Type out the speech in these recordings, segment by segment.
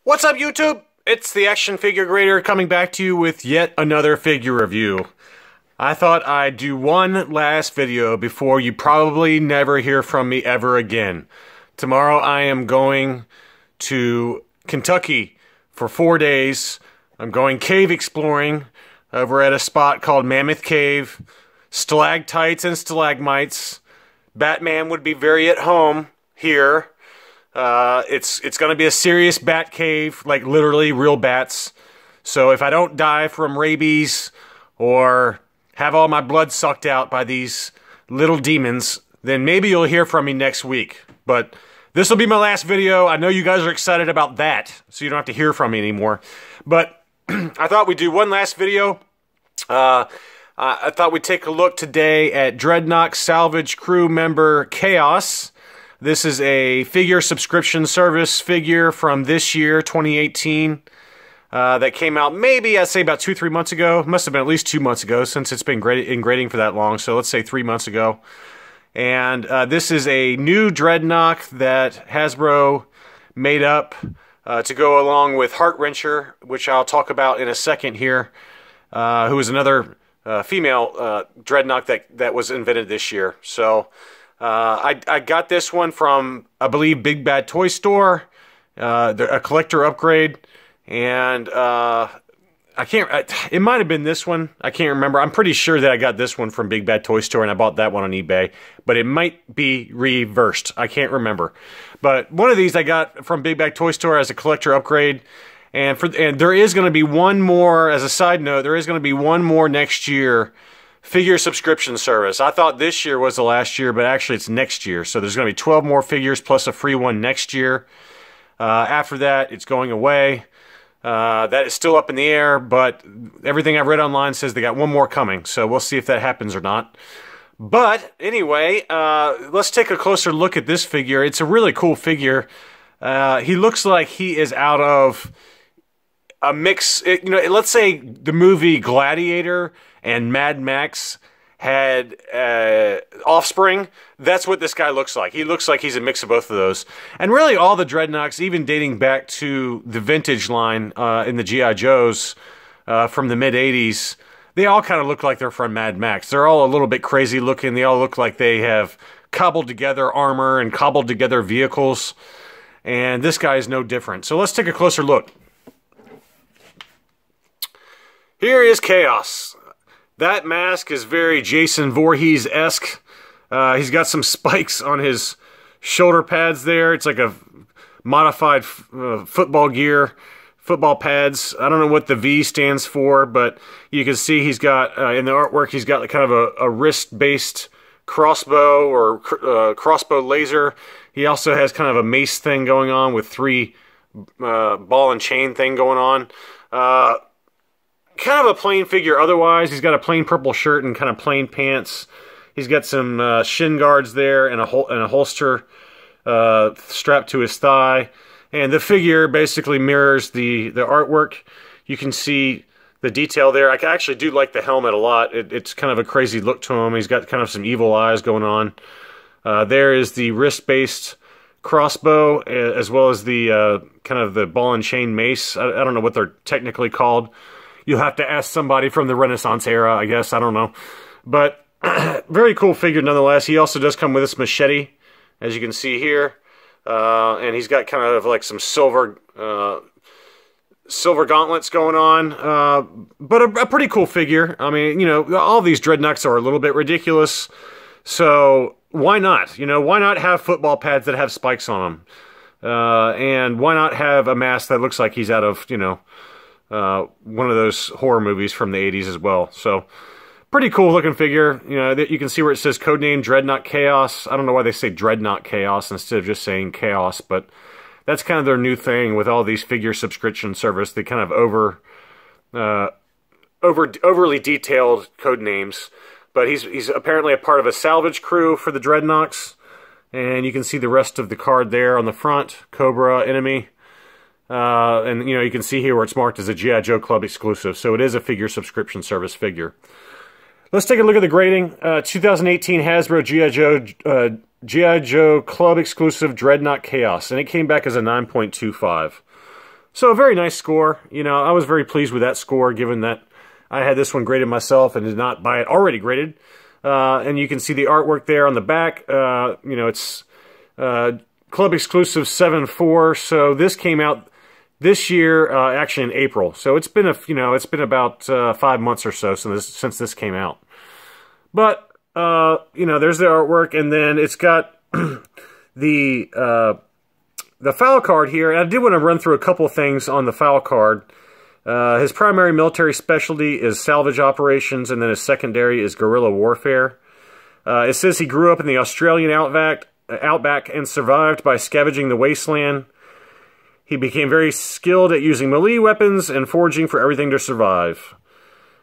What's up, YouTube? It's the Action Figure Grader coming back to you with yet another figure review. I thought I'd do one last video before you probably never hear from me ever again. Tomorrow I am going to Kentucky for 4 days. I'm going cave exploring over at a spot called Mammoth Cave. Stalactites and stalagmites. Batman would be very at home here. It's going to be a serious bat cave, like literally real bats. So if I don't die from rabies or have all my blood sucked out by these little demons, then maybe you'll hear from me next week. But this will be my last video. I know you guys are excited about that, so you don't have to hear from me anymore. But I thought we'd do one last video. I thought we'd take a look today at Dreadnok Salvage Crew member Kaos. This is a figure subscription service figure from this year, 2018, that came out maybe, I'd say about 2-3 months ago. Must have been at least 2 months ago since it's been in grading for that long, so let's say 3 months ago. And this is a new Dreadnok that Hasbro made up to go along with Heartwrencher, which I'll talk about in a second here, who is another female Dreadnok that was invented this year. So I got this one from, I believe, Big Bad Toy Store, a collector upgrade, and it might have been this one. I can't remember. I'm pretty sure that I got this one from Big Bad Toy Store and I bought that one on eBay, but it might be reversed. I can't remember. But one of these I got from Big Bad Toy Store as a collector upgrade, and there is going to be one more, as a side note, there is going to be one more next year figure subscription service. I thought this year was the last year, but actually it's next year. So there's going to be 12 more figures plus a free one next year. After that, it's going away. That is still up in the air, but everything I've read online says they got one more coming. So we'll see if that happens or not. But anyway, let's take a closer look at this figure. It's a really cool figure. He looks like he is out of a mix. Let's say the movie Gladiator and Mad Max had offspring. That's what this guy looks like. He looks like he's a mix of both of those. And really all the Dreadnoks, even dating back to the vintage line in the G.I. Joes from the mid-'80s, they all kind of look like they're from Mad Max. They're all a little bit crazy looking. They all look like they have cobbled together armor and cobbled together vehicles. And this guy is no different. So let's take a closer look. Here is Kaos. That mask is very Jason Voorhees-esque. He's got some spikes on his shoulder pads there. It's like a modified football gear, football pads. I don't know what the V stands for, but you can see he's got, in the artwork, he's got kind of a wrist-based crossbow or crossbow laser. He also has kind of a mace thing going on with 3 ball and chain thing going on. Kind of a plain figure otherwise. He's got a plain purple shirt and kind of plain pants. He's got some shin guards there and a holster strapped to his thigh. And the figure basically mirrors the artwork. You can see the detail there. I actually do like the helmet a lot. It's kind of a crazy look to him. He's got kind of some evil eyes going on. There is the wrist-based crossbow, as well as the kind of the ball and chain mace. I don't know what they're technically called. You'll have to ask somebody from the Renaissance era, I guess. I don't know. But very cool figure nonetheless. He also does come with this machete, as you can see here. And he's got kind of like some silver gauntlets going on. But a pretty cool figure. I mean, all these Dreadnoks are a little bit ridiculous. So why not? Why not have football pads that have spikes on them? And why not have a mask that looks like he's out of, one of those horror movies from the 80s as well. So, pretty cool looking figure. You can see where it says codename Dreadnok Kaos. I don't know why they say Dreadnok Kaos instead of just saying Chaos, but that's kind of their new thing with all these figure subscription service. They kind of overly detailed code names. But he's apparently a part of a salvage crew for the Dreadnoks. And you can see the rest of the card there on the front. Cobra, enemy. And you can see here where it's marked as a G.I. Joe Club exclusive. So it is a figure subscription service figure. Let's take a look at the grading. 2018 Hasbro G.I. Joe Club exclusive Dreadnok Kaos. And it came back as a 9.25. So a very nice score. You know, I was very pleased with that score, given that I had this one graded myself and did not buy it already graded. And you can see the artwork there on the back. You know, it's club exclusive 7.4. So this came out this year, actually in April. So it's been it's been about 5 months or so since this came out. But you know, there's the artwork, and then it's got the foul card here. And I did want to run through a couple things on the foul card. His primary military specialty is salvage operations, and then his secondary is guerrilla warfare. It says he grew up in the Australian outback and survived by scavenging the wasteland. He became very skilled at using melee weapons and foraging for everything to survive.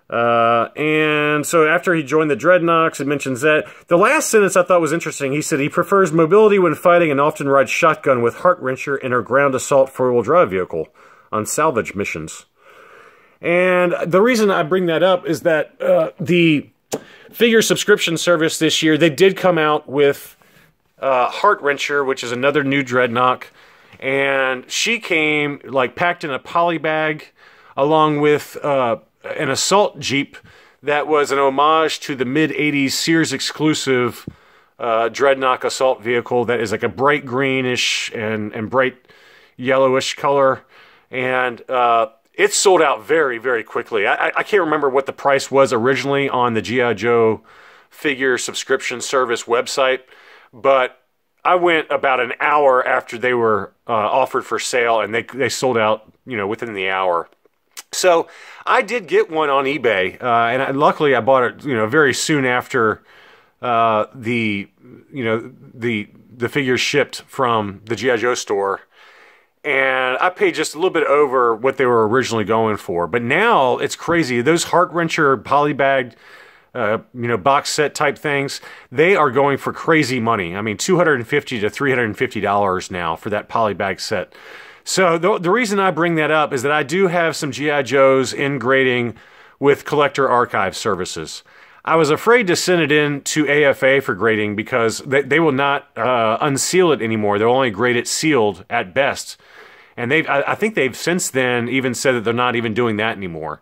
And so after he joined the Dreadnoks, it mentions that. The last sentence I thought was interesting. He said he prefers mobility when fighting and often rides shotgun with Heartwrencher in her ground assault four-wheel drive vehicle on salvage missions. And the reason I bring that up is that the figure subscription service this year, they did come out with Heartwrencher, which is another new Dreadnok. And she came like packed in a poly bag along with an assault jeep that was an homage to the mid-'80s Sears exclusive Dreadnok assault vehicle that is like a bright greenish and bright yellowish color. And it sold out very, very quickly. I can't remember what the price was originally on the G.I. Joe figure subscription service website, but I went about an hour after they were offered for sale, and they sold out, you know, within the hour. So I did get one on eBay, and luckily I bought it, you know, very soon after the figures shipped from the G.I. Joe store, and I paid just a little bit over what they were originally going for. But now it's crazy. Those Heartwrencher polybagged, box set type things, they are going for crazy money. I mean, $250 to $350 now for that polybag set. So the reason I bring that up is that I do have some G.I. Joes in grading with collector archive services. I was afraid to send it in to AFA for grading because they will not unseal it anymore. They'll only grade it sealed at best. And I think they've since then even said that they're not even doing that anymore.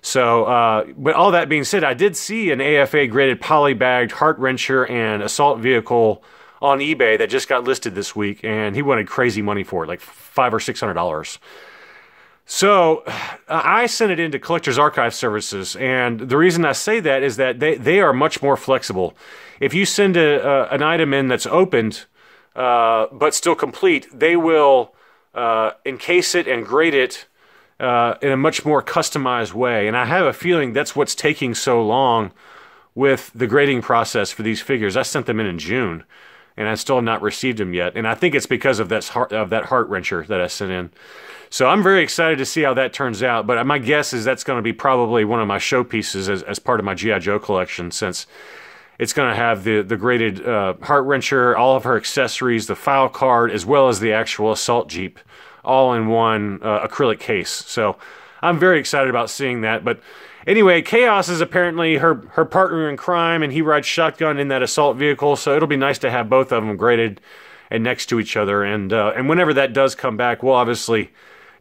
So, but all that being said, I did see an AFA graded polybagged Heartwrencher and assault vehicle on eBay that just got listed this week, and he wanted crazy money for it, like $500 or $600. So I sent it into Collectors Archive Services, and the reason I say that is that they are much more flexible. If you send an item in that's opened but still complete, they will encase it and grade it in a much more customized way. And I have a feeling that's what's taking so long with the grading process for these figures. I sent them in June, and I still have not received them yet. And I think it's because of that Heartwrencher that I sent in. So I'm very excited to see how that turns out. But my guess is that's going to be probably one of my showpieces as part of my G.I. Joe collection, since it's going to have the graded Heartwrencher, all of her accessories, the file card, as well as the actual assault jeep, all in one acrylic case. So I'm very excited about seeing that. But anyway, Kaos is apparently her partner in crime, and he rides shotgun in that assault vehicle. So it'll be nice to have both of them graded and next to each other. And whenever that does come back, we'll obviously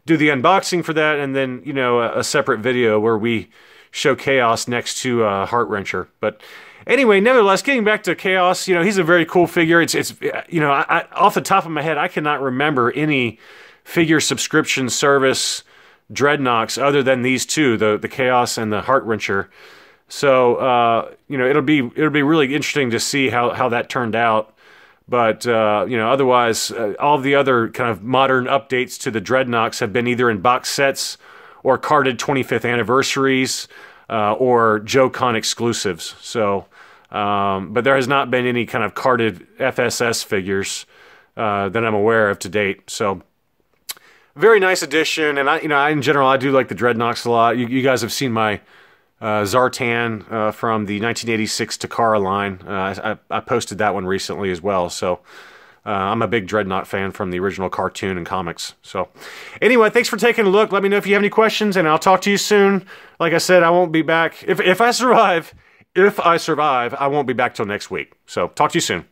do the unboxing for that, and then, you know, a separate video where we show Kaos next to Heartwrencher. But anyway, nevertheless, getting back to Kaos, you know, he's a very cool figure. It's you know, I off the top of my head, I cannot remember any figure subscription service Dreadnoks other than these two, the Kaos and the Heartwrencher. So you know, it'll be really interesting to see how that turned out. But you know, otherwise, all the other kind of modern updates to the Dreadnoks have been either in box sets or carded 25th anniversaries or JoeCon exclusives. So, but there has not been any kind of carded FSS figures that I'm aware of to date. So, very nice addition. And in general, I do like the Dreadnoks a lot. You guys have seen my Zartan from the 1986 Takara line. I posted that one recently as well. So I'm a big Dreadnok fan from the original cartoon and comics. So anyway, thanks for taking a look. Let me know if you have any questions, and I'll talk to you soon. Like I said, I won't be back. If I survive, I won't be back till next week. So talk to you soon.